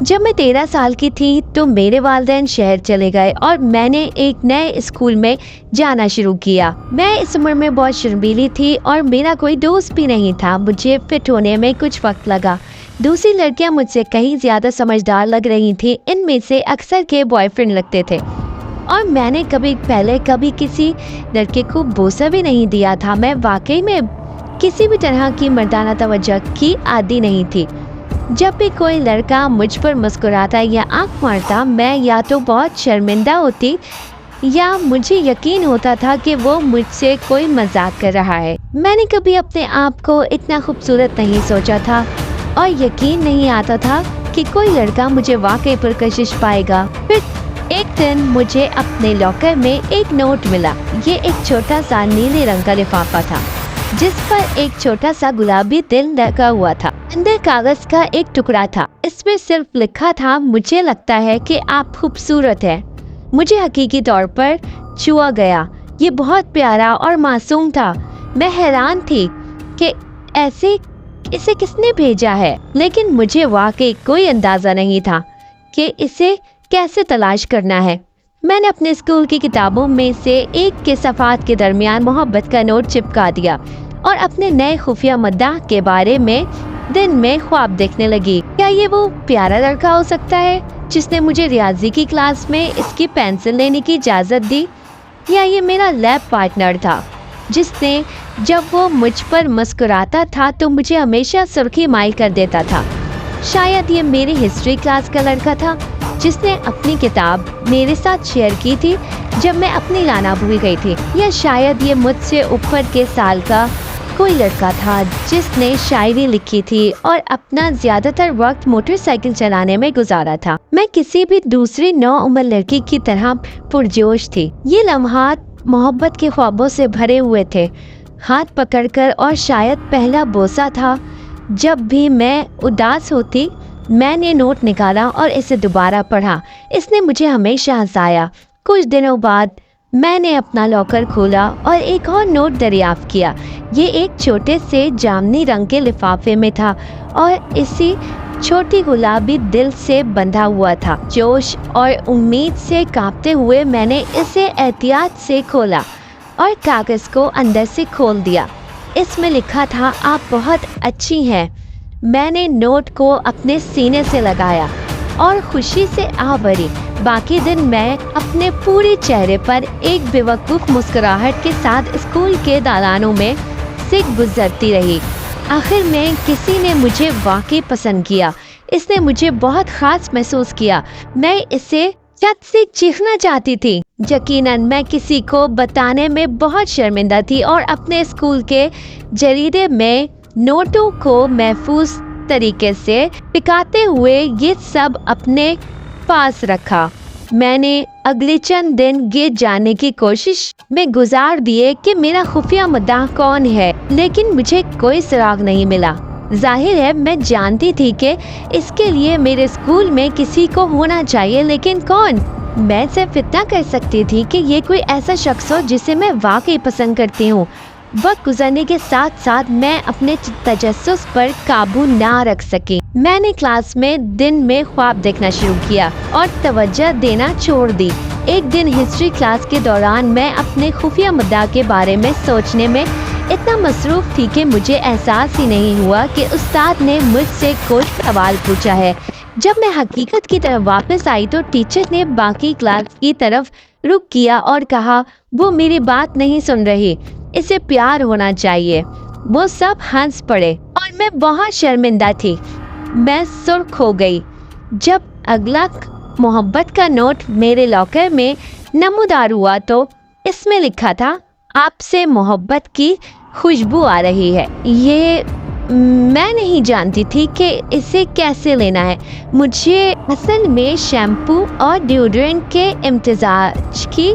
जब मैं 13 साल की थी तो मेरे वालिदैन शहर चले गए और मैंने एक नए स्कूल में जाना शुरू किया। मैं इस उम्र में बहुत शर्मीली थी और मेरा कोई दोस्त भी नहीं था। मुझे फिट होने में कुछ वक्त लगा। दूसरी लड़कियां मुझसे कहीं ज़्यादा समझदार लग रही थी। इनमें से अक्सर के बॉयफ्रेंड लगते थे और मैंने कभी किसी लड़के को बोसा भी नहीं दिया था। मैं वाकई में किसी भी तरह की मर्दाना तवज्जो की आदी नहीं थी। जब भी कोई लड़का मुझ पर मुस्कुराता या आंख मारता, मैं या तो बहुत शर्मिंदा होती या मुझे यकीन होता था कि वो मुझसे कोई मजाक कर रहा है। मैंने कभी अपने आप को इतना खूबसूरत नहीं सोचा था और यकीन नहीं आता था कि कोई लड़का मुझे वाकई पुरकशिश पाएगा। फिर एक दिन मुझे अपने लॉकर में एक नोट मिला। ये एक छोटा सा नीले रंग का लिफाफा था जिस पर एक छोटा सा गुलाबी दिल लगा हुआ था। अंदर कागज का एक टुकड़ा था। इसमें सिर्फ लिखा था, मुझे लगता है कि आप खूबसूरत हैं। मुझे हकीकी तौर पर छुआ गया। ये बहुत प्यारा और मासूम था। मैं हैरान थी कि इसे किसने भेजा है, लेकिन मुझे वाकई कोई अंदाजा नहीं था कि इसे कैसे तलाश करना है। मैंने अपने स्कूल की किताबों में से एक के सफ़ात के दरमियान मोहब्बत का नोट चिपका दिया और अपने नए खुफिया मद्दाह के बारे में दिन में ख्वाब देखने लगी। क्या ये वो प्यारा लड़का हो सकता है जिसने मुझे रियाजी की क्लास में इसकी पेंसिल लेने की इजाज़त दी, या ये मेरा लैब पार्टनर था जिसने जब वो मुझ पर मुस्कुराता था तो मुझे हमेशा सुर्खी माइल कर देता था। शायद ये मेरी हिस्ट्री क्लास का लड़का था जिसने अपनी किताब मेरे साथ शेयर की थी जब मैं अपनी लाना भूल गई थी, या शायद ये मुझसे ऊपर के साल का कोई लड़का था जिसने शायरी लिखी थी और अपना ज्यादातर वक्त मोटरसाइकिल चलाने में गुजारा था। मैं किसी भी दूसरी नौउम्र लड़की की तरह पुरजोश थी। ये लम्हात मोहब्बत के ख्वाबों से भरे हुए थे। हाथ पकड़कर, और शायद पहला बोसा था। जब भी मैं उदास होती मैंने नोट निकाला और इसे दोबारा पढ़ा। इसने मुझे हमेशा हंसाया। कुछ दिनों बाद मैंने अपना लॉकर खोला और एक और नोट दरियाफ्त किया। ये एक छोटे से जामनी रंग के लिफाफे में था और इसी छोटी गुलाबी दिल से बंधा हुआ था। जोश और उम्मीद से कांपते हुए मैंने इसे एहतियात से खोला और कागज को अंदर से खोल दिया। इसमें लिखा था, आप बहुत अच्छी हैं। मैंने नोट को अपने सीने से लगाया और खुशी से आ भरी। बाकी दिन मैं अपने पूरे चेहरे पर एक बेवकूफ़ मुस्कुराहट के साथ स्कूल के दालानों में से गुजरती रही। आखिर में किसी ने मुझे वाकई पसंद किया। इसने मुझे बहुत ख़ास महसूस किया। मैं इसे छत से चीखना चाहती थी। यकीनन मैं किसी को बताने में बहुत शर्मिंदा थी और अपने स्कूल के जरीदे में नोटों को महफूज तरीके से टिकाते हुए ये सब अपने पास रखा। मैंने अगले चंद दिन ये जानने की कोशिश में गुजार दिए कि मेरा खुफिया मद्दाह कौन है, लेकिन मुझे कोई सुराग नहीं मिला। जाहिर है मैं जानती थी कि इसके लिए मेरे स्कूल में किसी को होना चाहिए, लेकिन कौन? मैं सिर्फ इतना कर सकती थी कि ये कोई ऐसा शख्स हो जिसे मैं वाकई पसंद करती हूँ। वक्त गुजरने के साथ साथ मैं अपने तजस्सुस पर काबू ना रख सकी। मैंने क्लास में दिन में ख्वाब देखना शुरू किया और तवज्जो देना छोड़ दी। एक दिन हिस्ट्री क्लास के दौरान मैं अपने खुफिया मुद्दा के बारे में सोचने में इतना मसरूफ थी कि मुझे एहसास ही नहीं हुआ कि उस्ताद ने मुझसे कोई सवाल पूछा है। जब मैं हकीकत की तरफ वापस आई तो टीचर ने बाकी क्लास की तरफ रुख किया और कहा, वो मेरी बात नहीं सुन रही, इसे प्यार होना चाहिए। वो सब हंस पड़े और मैं बहुत शर्मिंदा थी। मैं सुर्ख हो गई। जब अगला मोहब्बत का नोट मेरे लॉकर में नमूदार हुआ तो इसमें लिखा था, आपसे मोहब्बत की खुशबू आ रही है। ये मैं नहीं जानती थी कि इसे कैसे लेना है। मुझे असल में शैम्पू और डिओड्रेंट के इम्तिजाज की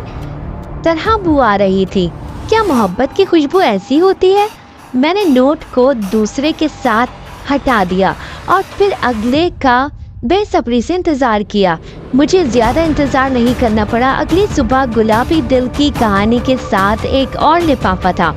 तरह बू आ रही थी। क्या मोहब्बत की खुशबू ऐसी होती है? मैंने नोट को दूसरे के साथ हटा दिया और फिर अगले का बेसब्री से इंतज़ार किया। मुझे ज़्यादा इंतज़ार नहीं करना पड़ा। अगली सुबह गुलाबी दिल की कहानी के साथ एक और लिफाफा था।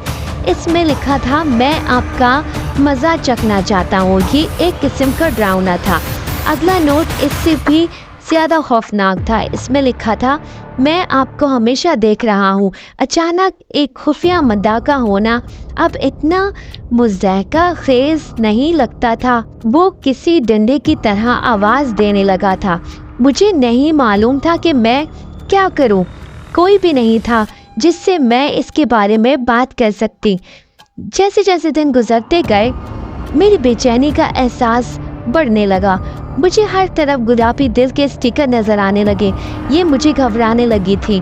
इसमें लिखा था, मैं आपका मज़ा चखना चाहता हूँ। ये एक किस्म का ड्राउना था। अगला नोट इससे भी ज़्यादा खौफनाक था। इसमें लिखा था, मैं आपको हमेशा देख रहा हूँ। अचानक एक खुफिया मद्दा का होना अब इतना मुज़ाहिका खेज़ नहीं लगता था। वो किसी डंडे की तरह आवाज़ देने लगा था। मुझे नहीं मालूम था कि मैं क्या करूँ। कोई भी नहीं था जिससे मैं इसके बारे में बात कर सकती। जैसे जैसे दिन गुजरते गए मेरी बेचैनी का एहसास बढ़ने लगा। मुझे हर तरफ गुलाबी दिल के स्टिकर नज़र आने लगे। ये मुझे घबराने लगी थी।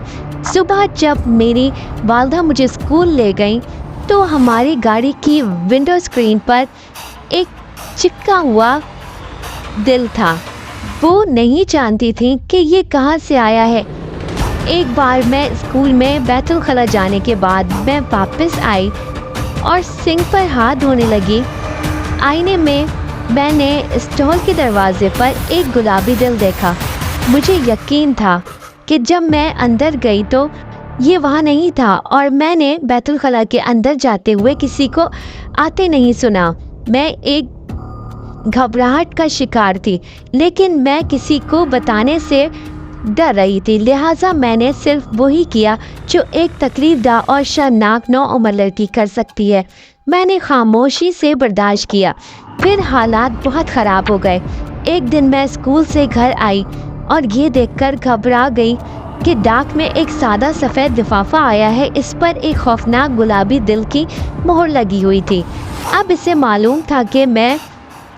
सुबह जब मेरी वालदा मुझे स्कूल ले गई तो हमारी गाड़ी की विंडो स्क्रीन पर एक चिपका हुआ दिल था। वो नहीं जानती थी कि ये कहाँ से आया है। एक बार मैं स्कूल में बैतुल खला जाने के बाद मैं वापस आई और सिंक पर हाथ धोने लगी। आईने में मैंने स्टॉल के दरवाजे पर एक गुलाबी दिल देखा। मुझे यकीन था कि जब मैं अंदर गई तो ये वहाँ नहीं था और मैंने बैतुल खला के अंदर जाते हुए किसी को आते नहीं सुना। मैं एक घबराहट का शिकार थी, लेकिन मैं किसी को बताने से डर रही थी। लिहाजा मैंने सिर्फ वही किया जो एक तकलीफदा और शर्मनाक नौउम्र लड़की कर सकती है। मैंने खामोशी से बर्दाश्त किया। फिर हालात बहुत ख़राब हो गए। एक दिन मैं स्कूल से घर आई और ये देखकर घबरा गई कि डाक में एक सादा सफ़ेद लिफाफा आया है। इस पर एक खौफनाक गुलाबी दिल की मोहर लगी हुई थी। अब इसे मालूम था कि मैं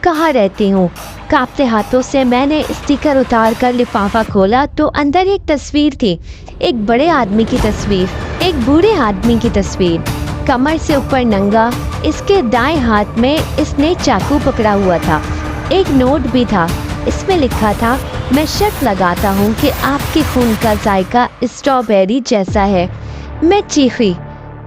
कहाँ रहती हूँ। कांपते हाथों से मैंने स्टिकर उतार कर लिफाफा खोला तो अंदर एक तस्वीर थी। एक बड़े आदमी की तस्वीर, एक बूढ़े आदमी की तस्वीर, कमर से ऊपर नंगा। इसके दाएं हाथ में इसने चाकू पकड़ा हुआ था। एक नोट भी था। इसमें लिखा था, मैं शर्त लगाता हूँ कि आपके खून का जायका स्ट्रॉबेरी जैसा है। मैं चीखी।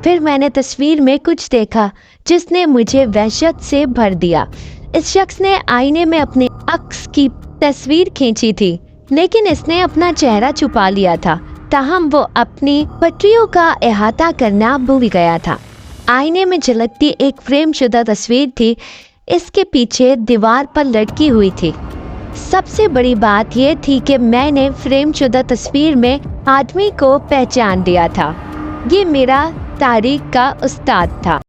फिर मैंने तस्वीर में कुछ देखा जिसने मुझे वहशत से भर दिया। इस शख्स ने आईने में अपने अक्स की तस्वीर खींची थी, लेकिन इसने अपना चेहरा छुपा लिया था। ताहम वो अपनी पट्टियों का अहाता करना भूल गया था। आईने में झलकती एक फ्रेम शुदा तस्वीर थी। इसके पीछे दीवार पर लटकी हुई थी। सबसे बड़ी बात यह थी कि मैंने फ्रेम शुदा तस्वीर में आदमी को पहचान लिया था। ये मेरा तारीख का उस्ताद था।